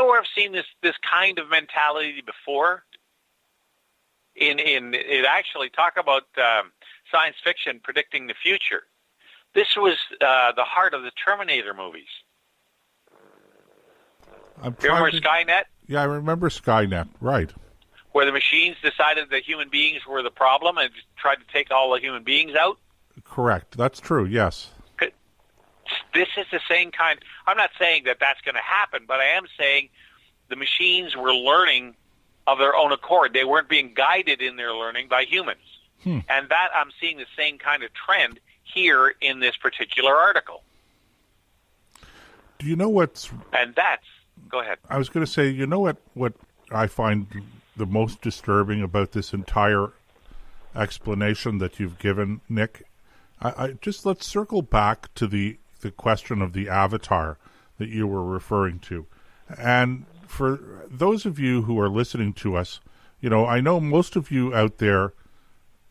know where I've seen this kind of mentality before? In it actually talk about science fiction predicting the future. This was the heart of the Terminator movies. Remember Skynet? Yeah, I remember Skynet, right. Where the machines decided that human beings were the problem and tried to take all the human beings out? Correct. That's true, yes. This is the same kind. I'm not saying that that's going to happen, but I am saying the machines were learning of their own accord. They weren't being guided in their learning by humans. And that I'm seeing the same kind of trend here in this particular article. Do you know what's... And that's... Go ahead. I was going to say, you know what I find the most disturbing about this entire explanation that you've given, Nick? I just let's circle back to the question of the avatar that you were referring to. And for those of you who are listening to us, I know most of you out there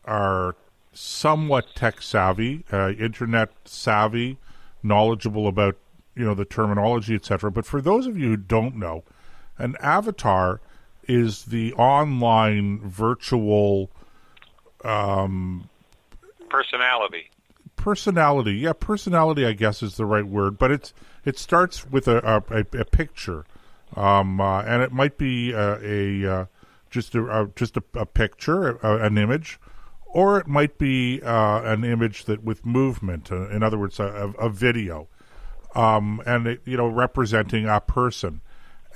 are somewhat tech savvy, internet savvy, knowledgeable about, the terminology, etc. But for those of you who don't know, an avatar is the online virtual personality. Yeah, personality, I guess, is the right word, but it starts with a picture, and it might be just a picture, an image, or it might be an image that with movement. In other words, a video, and it, representing a person.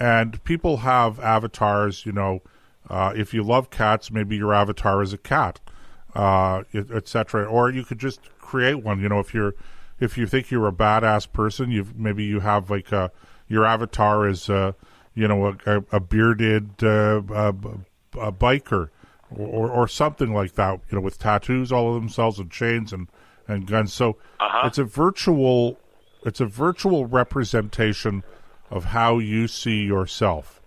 And people have avatars. If you love cats, maybe your avatar is a cat, etc. Or you could just create one. If you think you're a badass person, maybe you have like your avatar is a bearded a biker or something like that. With tattoos all of themselves and chains and guns. So it's a virtual representation of how you see yourself.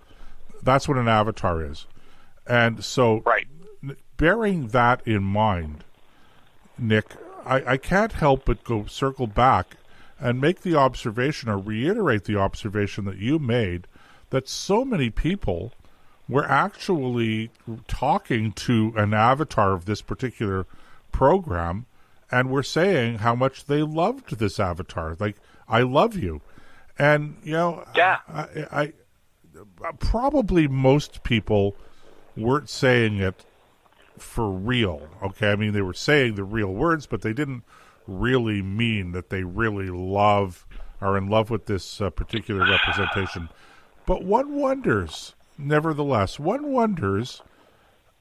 That's what an avatar is. And so, bearing that in mind, Nick, I can't help but circle back and make the observation or reiterate the observation that you made that so many people were actually talking to an avatar of this particular program and were saying how much they loved this avatar. Like, I love you. And, I probably most people weren't saying it for real, okay? I mean, they were saying the real words, but they didn't really mean that they really are in love with this particular representation. But one wonders, nevertheless,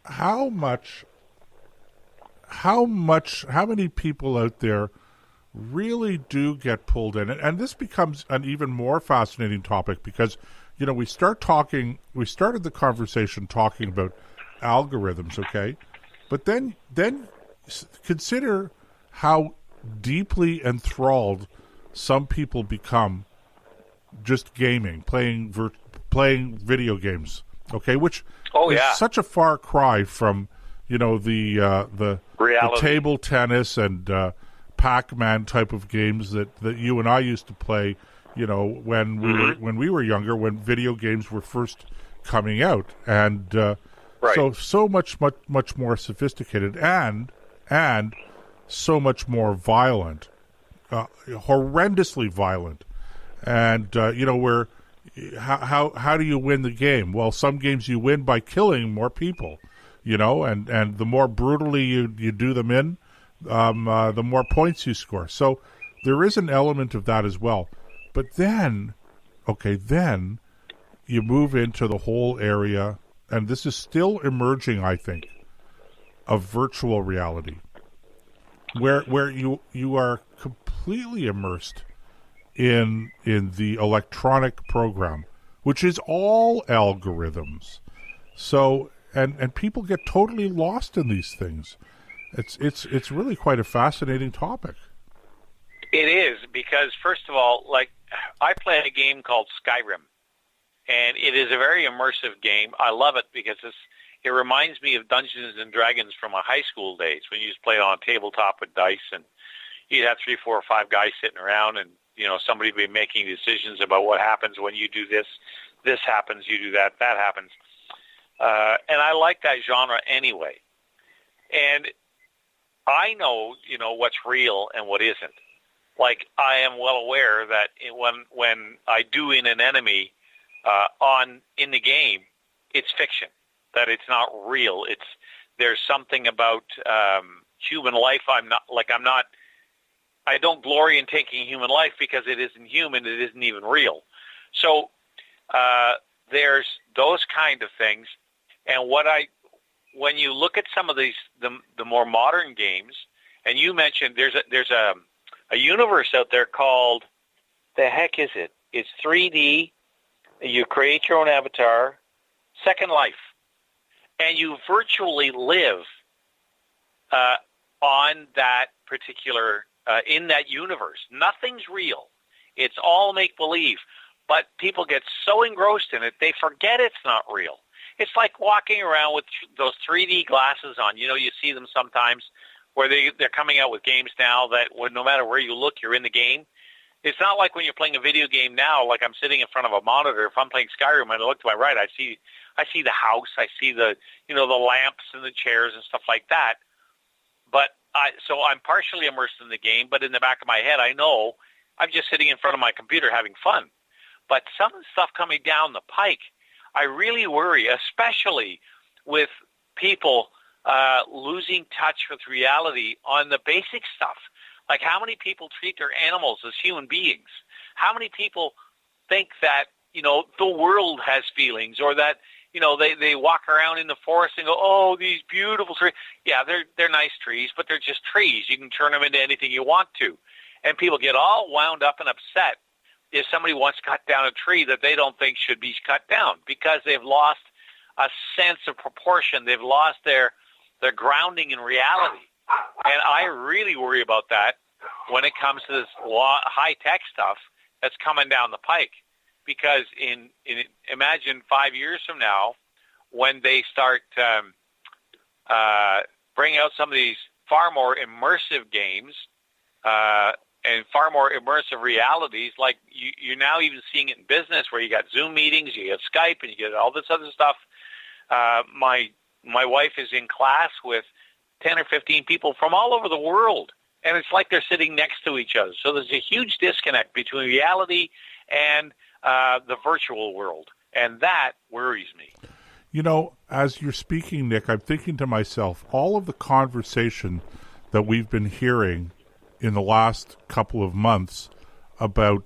how many people out there really do get pulled in. And this becomes an even more fascinating topic because, we started the conversation talking about algorithms, okay? But then consider how deeply enthralled some people become just gaming, playing video games, okay? Which is such a far cry from, the table tennis and Pac-Man type of games that you and I used to play, when we were younger, when video games were first coming out, and so much more sophisticated and so much more violent, horrendously violent, and where how do you win the game? Well, some games you win by killing more people, and the more brutally you do them in, the more points you score. So there is an element of that as well. But then you move into the whole area, and this is still emerging, I think, of virtual reality, where you are completely immersed in the electronic program, which is all algorithms. So and people get totally lost in these things. It's really quite a fascinating topic. It is, because first of all, like, I play a game called Skyrim, and it is a very immersive game. I love it because it reminds me of Dungeons and Dragons from my high school days when you just played on a tabletop with dice, and you'd have 3, 4, or 5 guys sitting around, and somebody would be making decisions about what happens when you do this, this happens, you do that, that happens. And I like that genre anyway. And I know, what's real and what isn't. Like, I am well aware that when I do in an enemy in the game, it's fiction, that it's not real. There's something about human life. I don't glory in taking human life because it isn't human. It isn't even real. So there's those kind of things. And when you look at some of these, the more modern games, and you mentioned there's a universe out there called, the heck is it? It's 3D. You create your own avatar, Second Life, and you virtually live on that particular in that universe. Nothing's real. It's all make-believe. But people get so engrossed in it, they forget it's not real. It's like walking around with those 3D glasses on. You see them sometimes where they're coming out with games now that no matter where you look, you're in the game. It's not like when you're playing a video game now, like I'm sitting in front of a monitor. If I'm playing Skyrim and I look to my right, I see the house, I see the lamps and the chairs and stuff like that. But so I'm partially immersed in the game, but in the back of my head, I know I'm just sitting in front of my computer having fun. But some of the stuff coming down the pike, I really worry, especially with people losing touch with reality on the basic stuff. Like, how many people treat their animals as human beings? How many people think that, the world has feelings, or that, they walk around in the forest and go, oh, these beautiful trees. Yeah, they're nice trees, but they're just trees. You can turn them into anything you want to. And people get all wound up and upset if somebody wants to cut down a tree that they don't think should be cut down, because they've lost a sense of proportion. They've lost their grounding in reality. And I really worry about that when it comes to this high-tech stuff that's coming down the pike. Because imagine 5 years from now, when they start bringing out some of these far more immersive games and far more immersive realities, like you're now even seeing it in business, where you got Zoom meetings, you get Skype, and you get all this other stuff. My wife is in class with 10 or 15 people from all over the world, and it's like they're sitting next to each other. So there's a huge disconnect between reality and the virtual world, and that worries me. As you're speaking, Nick, I'm thinking to myself, all of the conversation that we've been hearing in the last couple of months about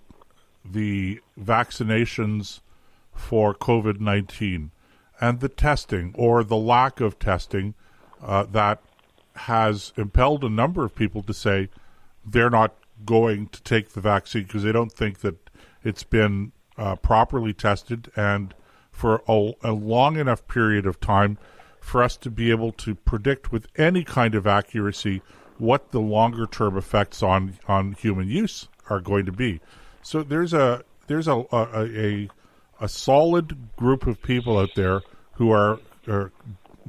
the vaccinations for COVID-19 and the testing, or the lack of testing, that has impelled a number of people to say they're not going to take the vaccine because they don't think that it's been properly tested and for a long enough period of time for us to be able to predict with any kind of accuracy what the longer term effects on human use are going to be. So there's a solid group of people out there who are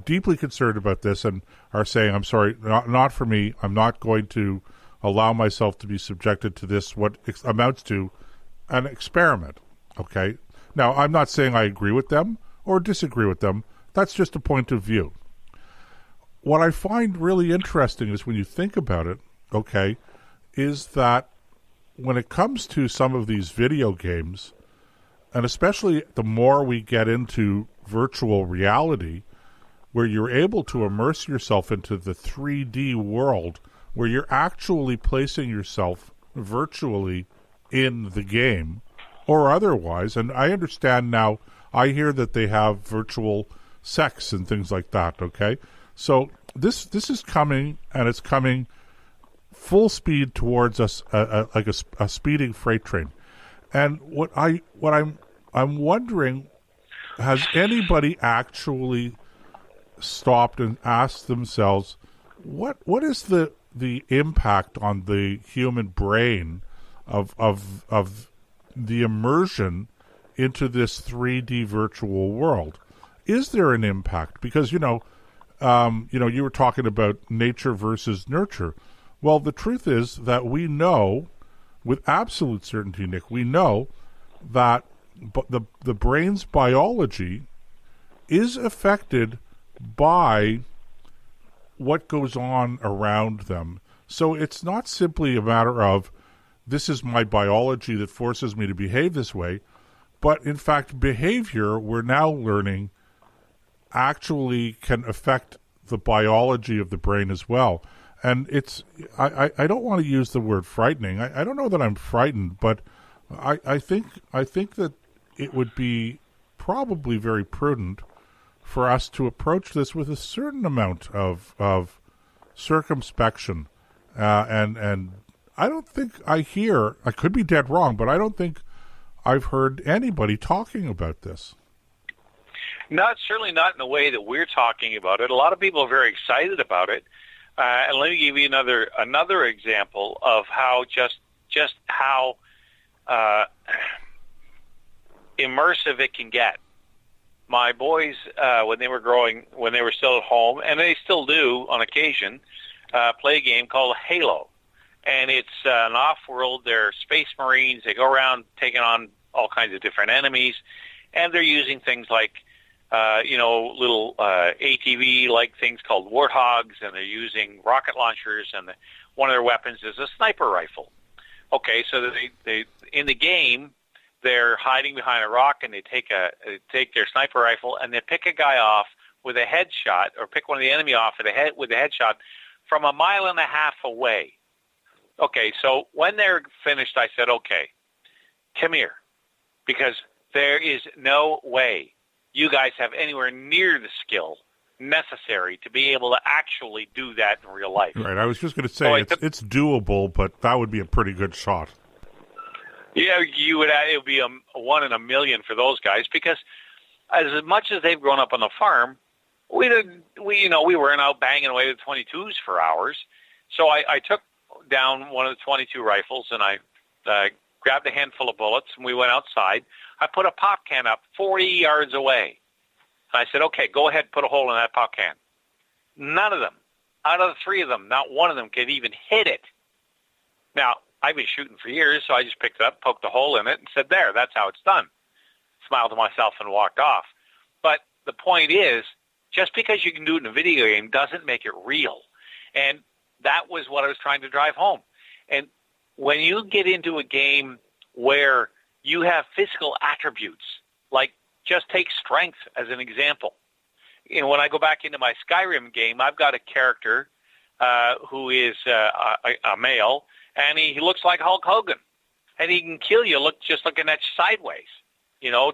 deeply concerned about this and are saying, I'm sorry, not for me. I'm not going to allow myself to be subjected to this, what amounts to an experiment. Okay? Now, I'm not saying I agree with them or disagree with them. That's just a point of view. What I find really interesting is when you think about it, okay, is that when it comes to some of these video games, and especially the more we get into virtual reality, where you're able to immerse yourself into the 3D world, where you're actually placing yourself virtually in the game or otherwise. And I understand now, I hear that they have virtual sex and things like that, okay? So this is coming, and it's coming full speed towards us, like a speeding freight train. And what I'm wondering, has anybody actually stopped and asked themselves, what is the impact on the human brain of the immersion into this 3D virtual world? Is there an impact? Because you were talking about nature versus nurture. Well, the truth is that we know with absolute certainty, Nick, we know that but the brain's biology is affected by what goes on around them. So it's not simply a matter of this is my biology that forces me to behave this way, but in fact behavior, we're now learning, actually can affect the biology of the brain as well. And it's I don't want to use the word frightening. I don't know that I'm frightened, but I think that it would be probably very prudent for us to approach this with a certain amount of circumspection. And I don't think I could be dead wrong, but I don't think I've heard anybody talking about this. Certainly not in the way that we're talking about it. A lot of people are very excited about it. And let me give you another example of how just how immersive it can get. My boys, when they were still at home, and they still do on occasion, play a game called Halo. And it's an off-world. They're space marines. They go around taking on all kinds of different enemies, and they're using things like little ATV-like things called warthogs, and they're using rocket launchers, and one of their weapons is a sniper rifle. Okay, so they in the game, they're hiding behind a rock, and they take their sniper rifle, and they pick a guy off with a headshot, or pick one of the enemy off with a headshot from 1.5 miles away. Okay, so when they're finished, I said, okay, come here, because there is no way you guys have anywhere near the skill necessary to be able to actually do that in real life. Right. I was just going to say it's doable, but that would be a pretty good shot. Yeah, it would be a 1 in a million for those guys, because as much as they've grown up on the farm, we weren't out banging away with 22s for hours. So I took down one of the 22 rifles, and I grabbed a handful of bullets, and we went outside. I put a pop can up 40 yards away. I said, okay, go ahead, put a hole in that pop can. None of them, out of the 3 of them, not one of them could even hit it. Now, I've been shooting for years, so I just picked it up, poked a hole in it, and said, there, that's how it's done. Smiled to myself and walked off. But the point is, just because you can do it in a video game doesn't make it real. And that was what I was trying to drive home. And when you get into a game where you have physical attributes, like just take strength as an example. When I go back into my Skyrim game, I've got a character who is a male, and he looks like Hulk Hogan. And he can kill you just looking at you sideways.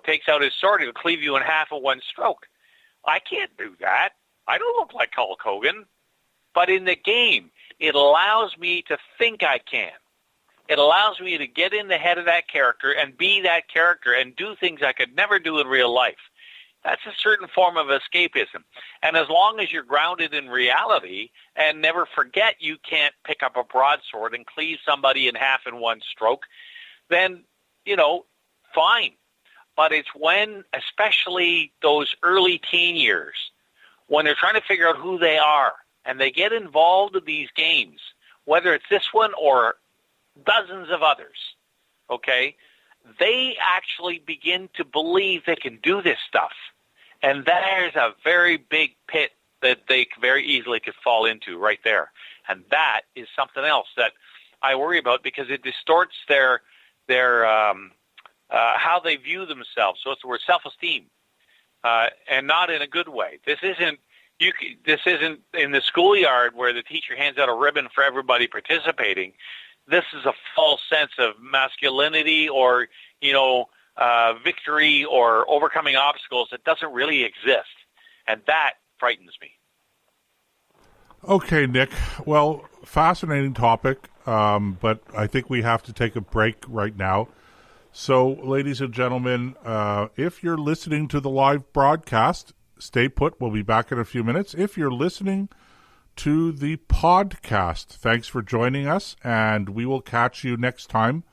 Takes out his sword, he'll cleave you in half in one stroke. I can't do that. I don't look like Hulk Hogan. But in the game, it allows me to think I can. It allows me to get in the head of that character and be that character and do things I could never do in real life. That's a certain form of escapism. And as long as you're grounded in reality and never forget you can't pick up a broadsword and cleave somebody in half in one stroke, then, fine. But it's when, especially those early teen years, when they're trying to figure out who they are, and they get involved in these games, whether it's this one or dozens of others, okay, they actually begin to believe they can do this stuff. And there's a very big pit that they very easily could fall into right there. And that is something else that I worry about, because it distorts their how they view themselves. So it's the word self-esteem, and not in a good way. This isn't in the schoolyard where the teacher hands out a ribbon for everybody participating. This is a false sense of masculinity or, victory or overcoming obstacles that doesn't really exist. And that frightens me. Okay, Nick. Well, fascinating topic, but I think we have to take a break right now. So, ladies and gentlemen, if you're listening to the live broadcast, stay put. We'll be back in a few minutes. If you're listening to the podcast, thanks for joining us, and we will catch you next time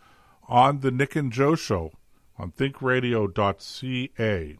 on the Nick and Joe Show on ThinkRadio.ca.